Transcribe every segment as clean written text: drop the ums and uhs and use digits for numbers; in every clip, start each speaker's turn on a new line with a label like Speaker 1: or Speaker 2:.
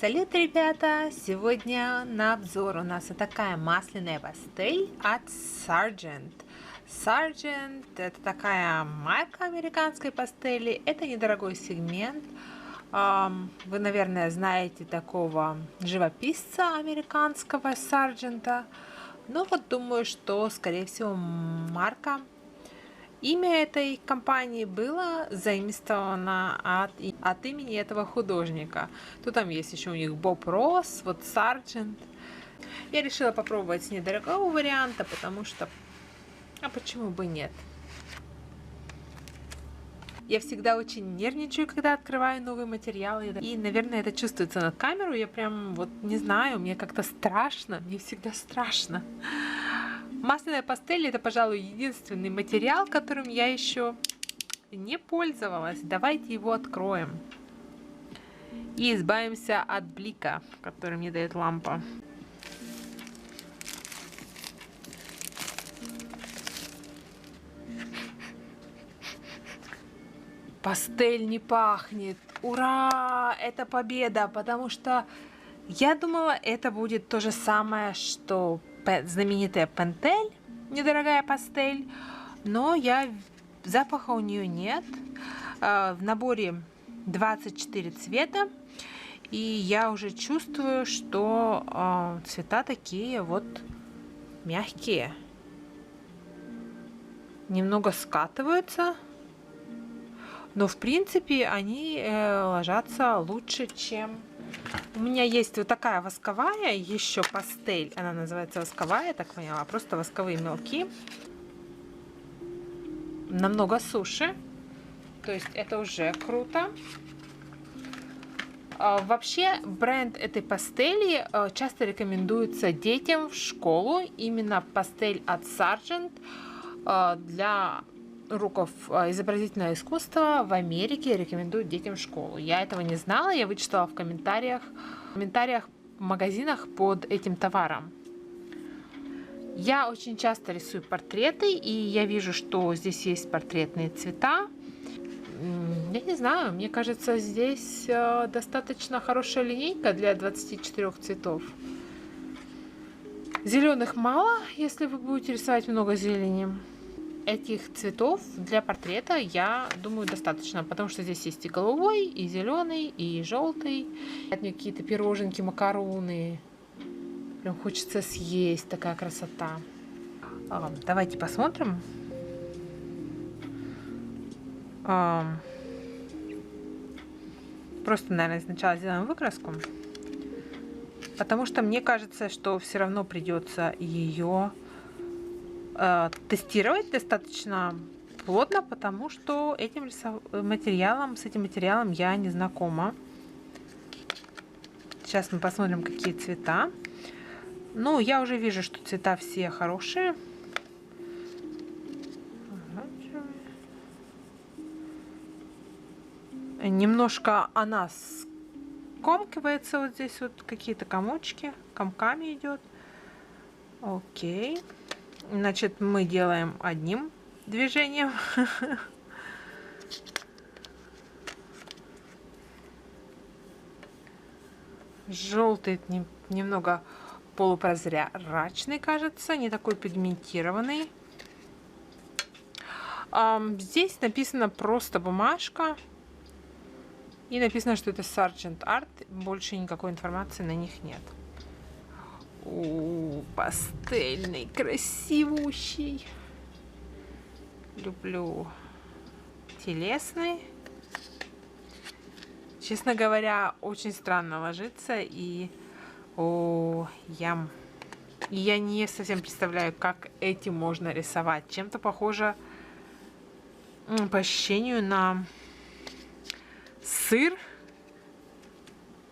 Speaker 1: Салют, ребята! Сегодня на обзор у нас вот такая масляная пастель от Sargent. Sargent — это такая марка американской пастели. Это недорогой сегмент. Вы, наверное, знаете такого живописца американского Sargent. Но вот думаю, что, скорее всего, имя этой компании было заимствовано от имени этого художника. Там есть еще у них Боб Росс, вот Sargent. Я решила попробовать недорогого варианта, потому что... А почему бы нет? Я всегда очень нервничаю, когда открываю новые материалы. И, наверное, это чувствуется на камеру. Я прям вот не знаю, мне как-то страшно. Мне всегда страшно. Масляная пастель — это, пожалуй, единственный материал, которым я еще не пользовалась. Давайте его откроем. И избавимся от блика, который мне дает лампа. Пастель не пахнет. Ура! Это победа, потому что я думала, это будет то же самое, что знаменитая Pentel, недорогая пастель, но запаха у нее нет. В наборе 24 цвета, и я уже чувствую, что цвета такие вот мягкие, немного скатываются, но в принципе они ложатся лучше, чем... У меня есть вот такая восковая еще пастель. Она называется восковая, я так поняла. Просто восковые мелки. Намного суше. То есть это уже круто. Вообще бренд этой пастели часто рекомендуется детям в школу. Именно пастель от Sargent для уроков изобразительного искусства в Америке рекомендуют детям в школу. Я этого не знала, я вычитала в комментариях в магазинах под этим товаром. Я очень часто рисую портреты, и я вижу, что здесь есть портретные цвета. Я не знаю, мне кажется, здесь достаточно хорошая линейка для 24 цветов. Зеленых мало, если вы будете рисовать много зелени. Этих цветов для портрета, я думаю, достаточно, потому что здесь есть и голубой, и зеленый, и желтый. Какие-то пироженки, макароны. Прям хочется съесть, такая красота. Давайте посмотрим. Просто, наверное, сначала сделаем выкраску, потому что мне кажется, что все равно придется ее тестировать достаточно плотно, потому что с этим материалом я не знакома. Сейчас мы посмотрим, какие цвета. Ну, я уже вижу, что цвета все хорошие. Немножко она скомкивается вот здесь, вот какие-то комочки, комками идет. Окей. Значит, мы делаем одним движением. Желтый немного полупрозрачный, кажется, не такой пигментированный. Здесь написано просто бумажка. И написано, что это Sargent Art. Больше никакой информации на них нет. Пастельный, красивущий. Люблю телесный. Честно говоря, очень странно ложится. И я не совсем представляю, как этим можно рисовать. Чем-то похоже по ощущению на сыр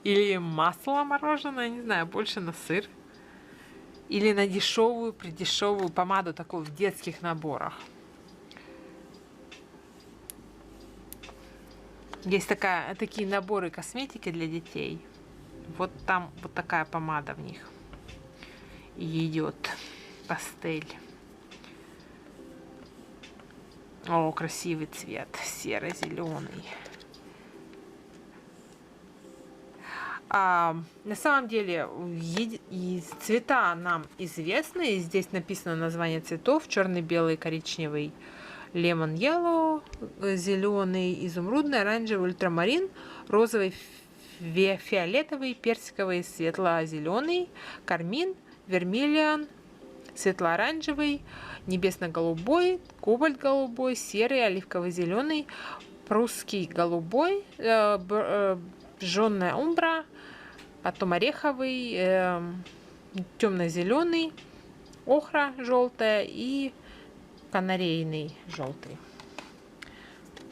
Speaker 1: или масло мороженое, не знаю, больше на сыр. Или на придешевую помаду, такую в детских наборах. Есть такие наборы косметики для детей. Вот там вот такая помада в них. И идет пастель. О, красивый цвет, серо-зеленый. На самом деле и цвета нам известны. Здесь написано название цветов: черный, белый, коричневый, лемон yellow, зеленый, изумрудный, оранжевый, ультрамарин, розовый, фиолетовый, персиковый, светло-зеленый, кармин, вермиллион, светло-оранжевый, небесно-голубой, кобальт-голубой, серый, оливково-зеленый, прусский голубой, жженая умбра, потом ореховый, темно-зеленый, охра желтая и канарейный желтый.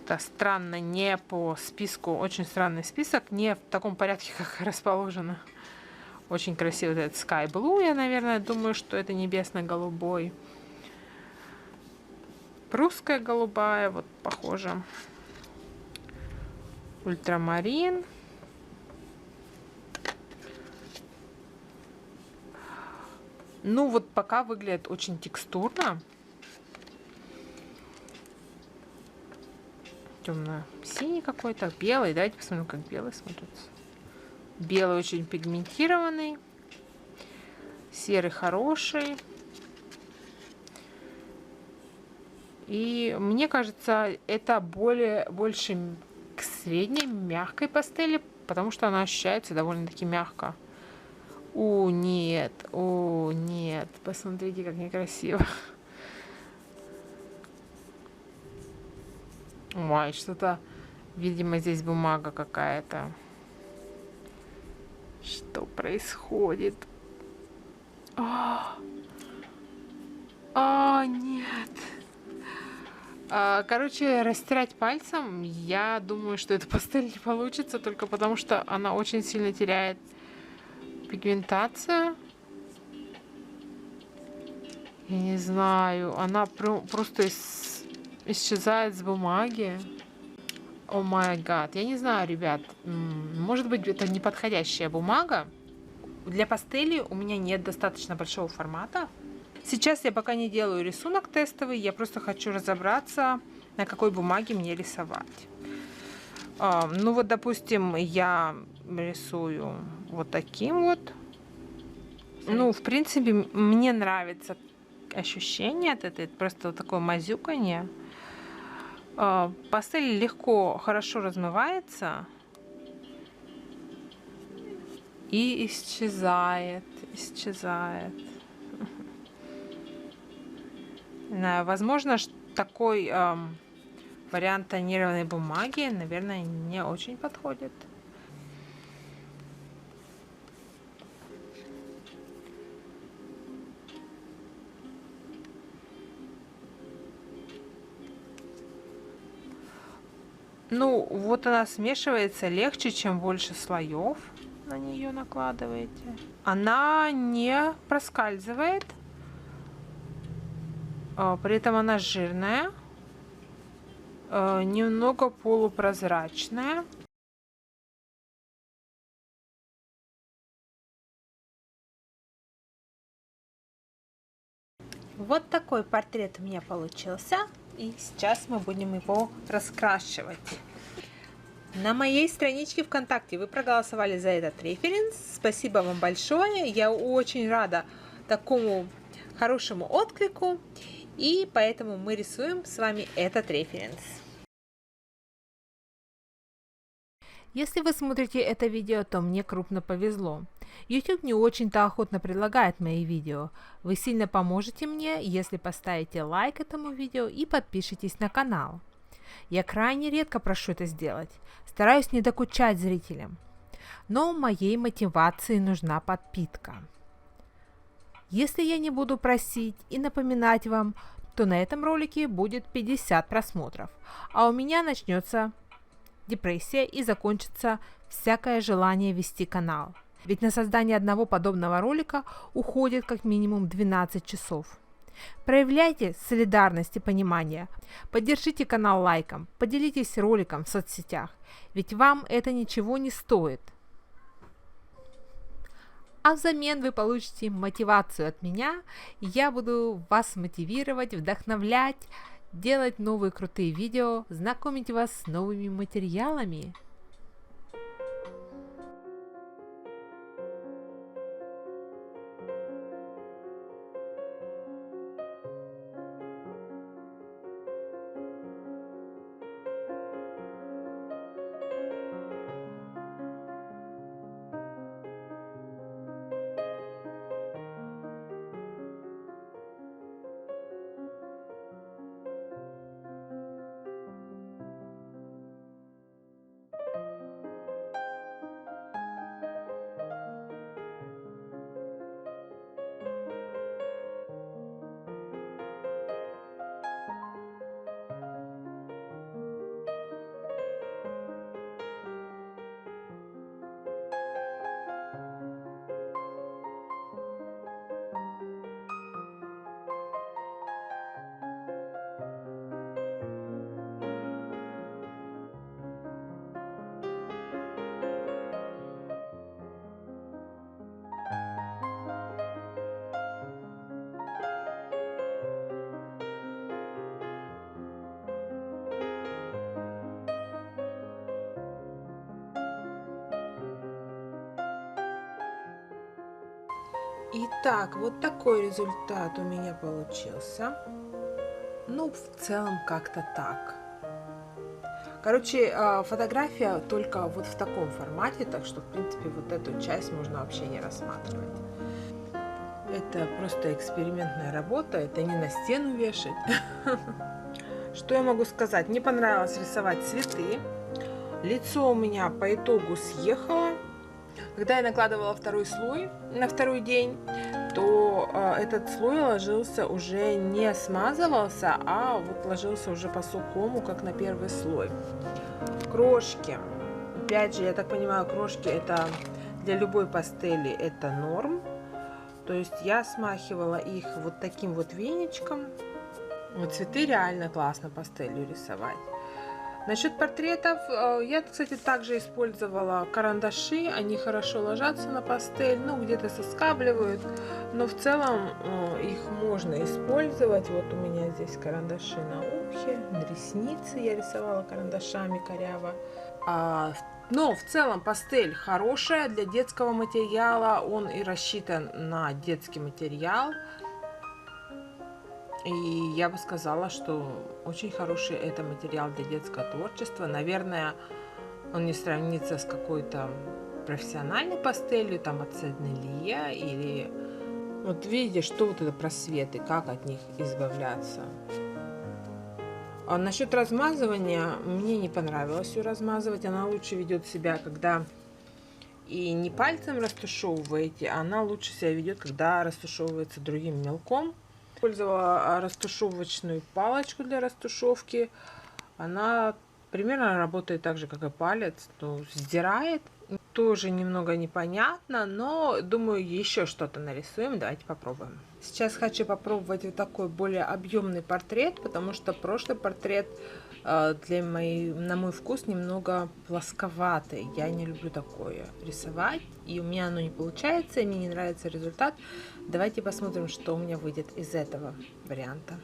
Speaker 1: Это странно, не по списку, очень странный список, не в таком порядке, как расположено. Очень красивый этот Sky Blue, я, наверное, думаю, что это небесно-голубой. Прусская голубая, вот похоже. Ультрамарин. Ну вот пока выглядит очень текстурно. Темно-синий какой-то, белый. Давайте посмотрим, как белый смотрится. Белый очень пигментированный. Серый хороший. И мне кажется, это больше к средней мягкой пастели, потому что она ощущается довольно-таки мягко. Нет, посмотрите, как некрасиво. Ой, что-то, видимо, здесь бумага какая-то. Что происходит? Нет. Короче, растирать пальцем, я думаю, что эта пастель не получится, только потому что она очень сильно теряет пигментацию. Я не знаю, она просто исчезает с бумаги. О май гад. Я не знаю, ребят, может быть, это неподходящая бумага. Для пастели у меня нет достаточно большого формата. Сейчас я пока не делаю рисунок тестовый, я просто хочу разобраться, на какой бумаге мне рисовать. Ну вот, допустим, я рисую вот таким вот. Ну, в принципе, мне нравится ощущение от этой, просто вот такое мазюканье. Пастель легко, хорошо размывается и исчезает. Возможно, такой вариант тонированной бумаги, наверное, не очень подходит. Ну, вот она смешивается легче, чем больше слоев на нее накладываете. Она не проскальзывает. При этом она жирная, немного полупрозрачная. Вот такой портрет у меня получился. И сейчас мы будем его раскрашивать. На моей страничке ВКонтакте вы проголосовали за этот референс. Спасибо вам большое. Я очень рада такому хорошему отклику. И поэтому мы рисуем с вами этот референс. Если вы смотрите это видео, то мне крупно повезло. YouTube не очень-то охотно предлагает мои видео. Вы сильно поможете мне, если поставите лайк этому видео и подпишитесь на канал. Я крайне редко прошу это сделать, стараюсь не докучать зрителям. Но моей мотивации нужна подпитка. Если я не буду просить и напоминать вам, то на этом ролике будет 50 просмотров, а у меня начнется депрессия и закончится всякое желание вести канал. Ведь на создание одного подобного ролика уходит как минимум 12 часов. Проявляйте солидарность и понимание. Поддержите канал лайком, поделитесь роликом в соцсетях, ведь вам это ничего не стоит. А взамен вы получите мотивацию от меня, и я буду вас мотивировать, вдохновлять, делать новые крутые видео, знакомить вас с новыми материалами. Итак, вот такой результат у меня получился. Ну, в целом как-то так. Короче, фотография только вот в таком формате, так что, в принципе, вот эту часть можно вообще не рассматривать. Это просто экспериментная работа, это не на стену вешать. Что я могу сказать? Мне понравилось рисовать цветы. Лицо у меня по итогу съехало. Когда я накладывала второй слой на второй день, то этот слой ложился уже не смазывался, а вот ложился уже по сухому, как на первый слой. Крошки. Опять же, я так понимаю, крошки это для любой пастели это норм. То есть я смахивала их вот таким вот веничком. Вот цветы реально классно пастелью рисовать. Насчет портретов, я, кстати, также использовала карандаши, они хорошо ложатся на пастель, ну, где-то соскабливают, но в целом их можно использовать. Вот у меня здесь карандаши на ухе, на ресницы я рисовала карандашами коряво. Но в целом пастель хорошая для детского материала, он и рассчитан на детский материал. И я бы сказала, что очень хороший это материал для детского творчества. Наверное, он не сравнится с какой-то профессиональной пастелью, там от Сен-Лия или... Вот видите, что вот это просветы, как от них избавляться. А насчет размазывания, мне не понравилось ее размазывать. Она лучше ведет себя, когда и не пальцем растушевываете, а она лучше себя ведет, когда растушевывается другим мелком. Использовала растушевочную палочку для растушевки. Она примерно работает так же, как и палец, но сдирает. Тоже немного непонятно, но думаю, еще что-то нарисуем. Давайте попробуем. Сейчас хочу попробовать вот такой более объемный портрет, потому что прошлый портрет на мой вкус немного плосковатый. Я не люблю такое рисовать, и у меня оно не получается, и мне не нравится результат. Давайте посмотрим, что у меня выйдет из этого варианта.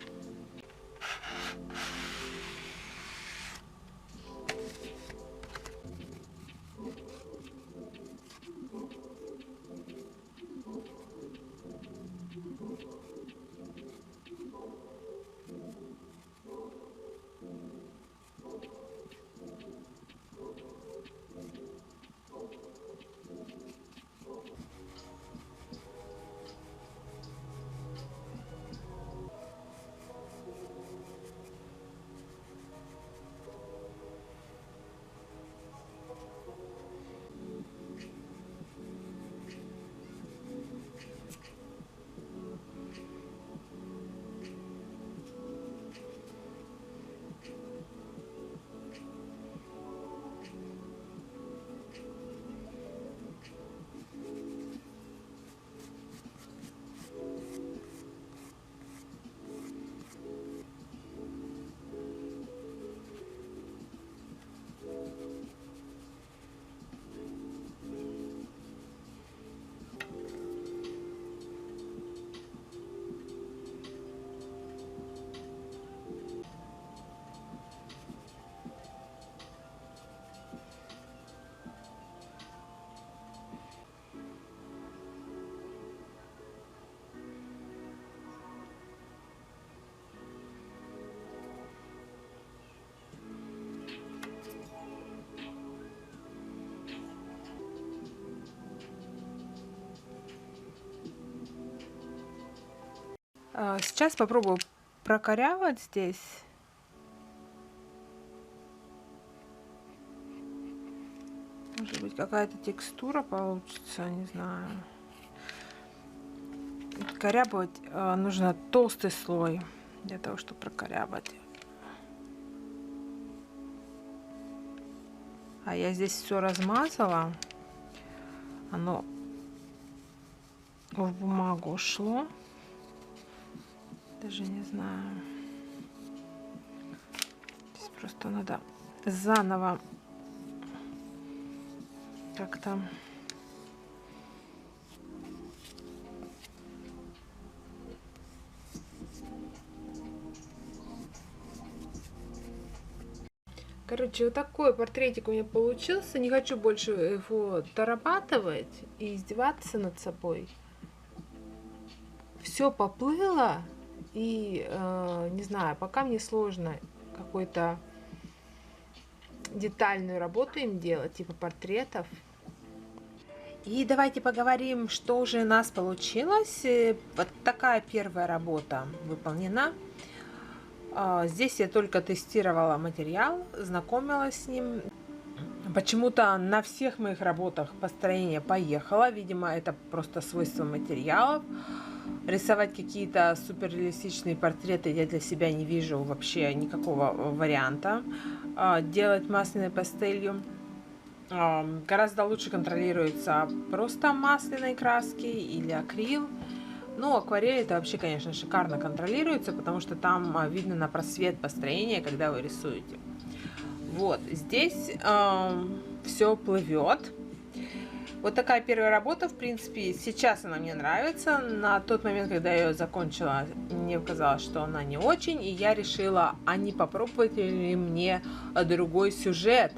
Speaker 1: Сейчас попробую прокорявать здесь. Может быть, какая-то текстура получится, не знаю. Корябывать нужно толстый слой для того, чтобы прокорябать. А я здесь все размазала. Оно в бумагу ушло. Даже не знаю. Здесь просто надо заново как-то короче, вот такой портретик у меня получился. Не хочу больше его дорабатывать и издеваться над собой. все поплыло, и не знаю, пока мне сложно какую-то детальную работу им делать, типа портретов. И давайте поговорим, что уже у нас получилось. Вот такая первая работа выполнена. Здесь я только тестировала материал, знакомилась с ним. Почему-то на всех моих работах построение поехало. Видимо, это просто свойство материалов. Рисовать какие-то суперреалистичные портреты я для себя не вижу вообще никакого варианта. Делать масляной пастелью гораздо лучше контролируется просто масляной краски или акрил. Ну, акварель это вообще, конечно, шикарно контролируется, потому что там видно на просвет построения, когда вы рисуете. Вот, здесь все плывет. Вот такая первая работа, в принципе, сейчас она мне нравится. На тот момент, когда я ее закончила, мне казалось, что она не очень, и я решила, а не попробовать ли мне другой сюжет.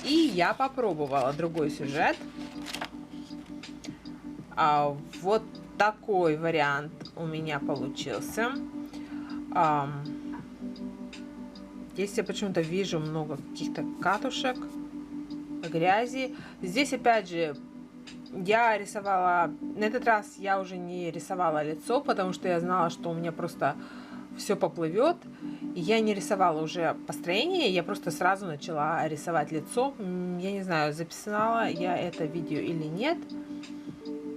Speaker 1: И я попробовала другой сюжет. Вот такой вариант у меня получился. Здесь я почему-то вижу много каких-то катушек, грязи. Здесь опять же я рисовала, на этот раз я уже не рисовала лицо, потому что я знала, что у меня просто все поплывет. Я не рисовала уже построение, я просто сразу начала рисовать лицо. Я не знаю, записала я это видео или нет.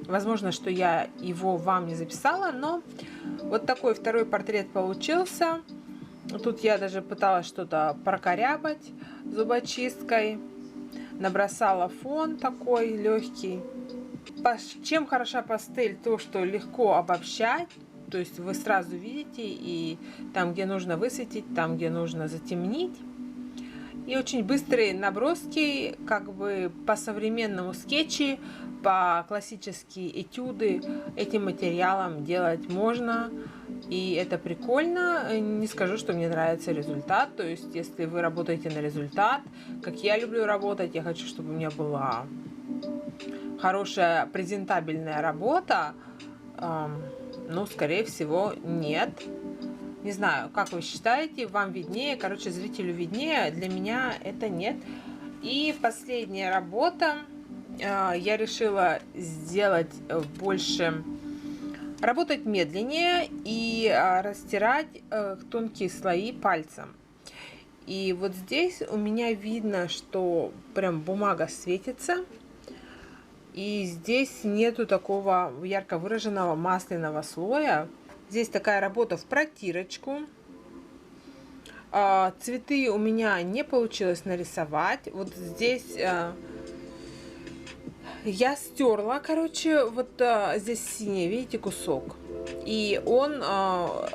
Speaker 1: Возможно, что я его вам не записала, но вот такой второй портрет получился. Тут я даже пыталась что-то прокорябать зубочисткой. Набросала фон такой легкий. Чем хороша пастель? То, что легко обобщать. То есть вы сразу видите и там, где нужно высветить, там, где нужно затемнить. И очень быстрые наброски, как бы по современному скетчи, по классические этюды этим материалом делать можно. И это прикольно. Не скажу, что мне нравится результат. То есть, если вы работаете на результат, как я люблю работать, я хочу, чтобы у меня была хорошая презентабельная работа. Ну, скорее всего, нет. Не знаю, как вы считаете, вам виднее. Короче, зрителю виднее. Для меня это нет. И последняя работа. Я решила сделать больше, работать медленнее и растирать тонкие слои пальцем. И вот здесь у меня видно, что прям бумага светится. И здесь нету такого ярко выраженного масляного слоя. Здесь такая работа в протирочку. Цветы у меня не получилось нарисовать. Вот здесь я стерла, короче, вот здесь синий, видите, кусок. И он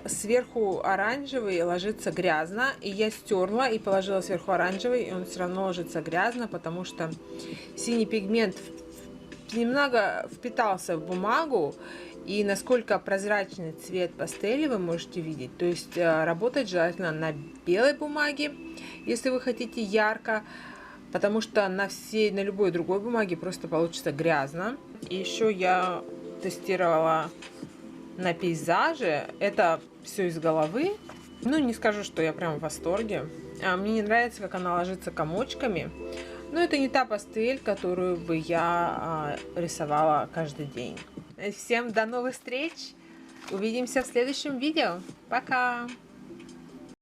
Speaker 1: сверху оранжевый ложится грязно. И я стерла и положила сверху оранжевый, и он все равно ложится грязно, потому что синий пигмент немного впитался в бумагу. И насколько прозрачный цвет пастели вы можете видеть. То есть работать желательно на белой бумаге, если вы хотите ярко. Потому что на любой другой бумаге просто получится грязно. И еще я тестировала на пейзаже. Это все из головы. Ну, не скажу, что я прям в восторге. Мне не нравится, как она ложится комочками. Но это не та пастель, которую бы я рисовала каждый день. Всем до новых встреч! Увидимся в следующем видео. Пока!